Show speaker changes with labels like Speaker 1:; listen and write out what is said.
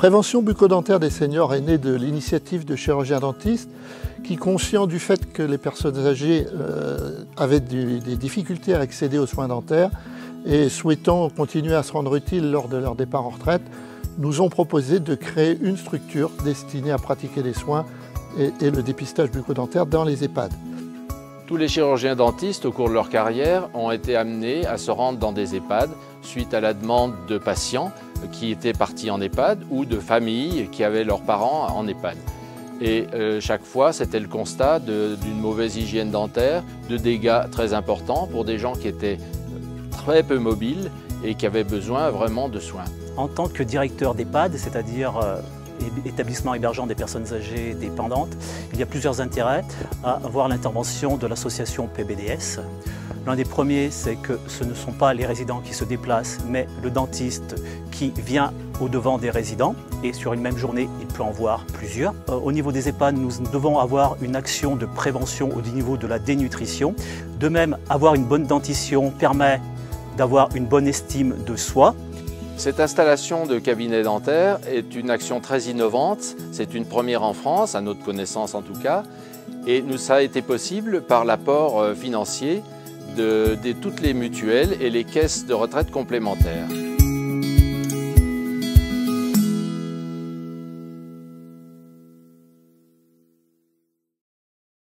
Speaker 1: prévention bucco-dentaire des seniors est née de l'initiative de chirurgiens dentistes qui, conscients du fait que les personnes âgées avaient des difficultés à accéder aux soins dentaires et souhaitant continuer à se rendre utiles lors de leur départ en retraite, nous ont proposé de créer une structure destinée à pratiquer les soins et le dépistage bucco-dentaire dans les EHPAD.
Speaker 2: Tous les chirurgiens dentistes au cours de leur carrière ont été amenés à se rendre dans des EHPAD suite à la demande de patients qui étaient partis en EHPAD ou de familles qui avaient leurs parents en EHPAD. Et chaque fois, c'était le constat d'une mauvaise hygiène dentaire, de dégâts très importants pour des gens qui étaient très peu mobiles et qui avaient besoin vraiment de soins.
Speaker 3: En tant que directeur d'EHPAD, c'est-à-dire établissement hébergeant des personnes âgées dépendantes, il y a plusieurs intérêts à avoir l'intervention de l'association PBDS. L'un des premiers, c'est que ce ne sont pas les résidents qui se déplacent, mais le dentiste qui vient au-devant des résidents. Et sur une même journée, il peut en voir plusieurs. Au niveau des EHPAD, nous devons avoir une action de prévention au niveau de la dénutrition. De même, avoir une bonne dentition permet d'avoir une bonne estime de soi.
Speaker 2: Cette installation de cabinet dentaire est une action très innovante. C'est une première en France, à notre connaissance en tout cas. Et ça a été possible par l'apport financier de toutes les mutuelles et les caisses de retraite complémentaires.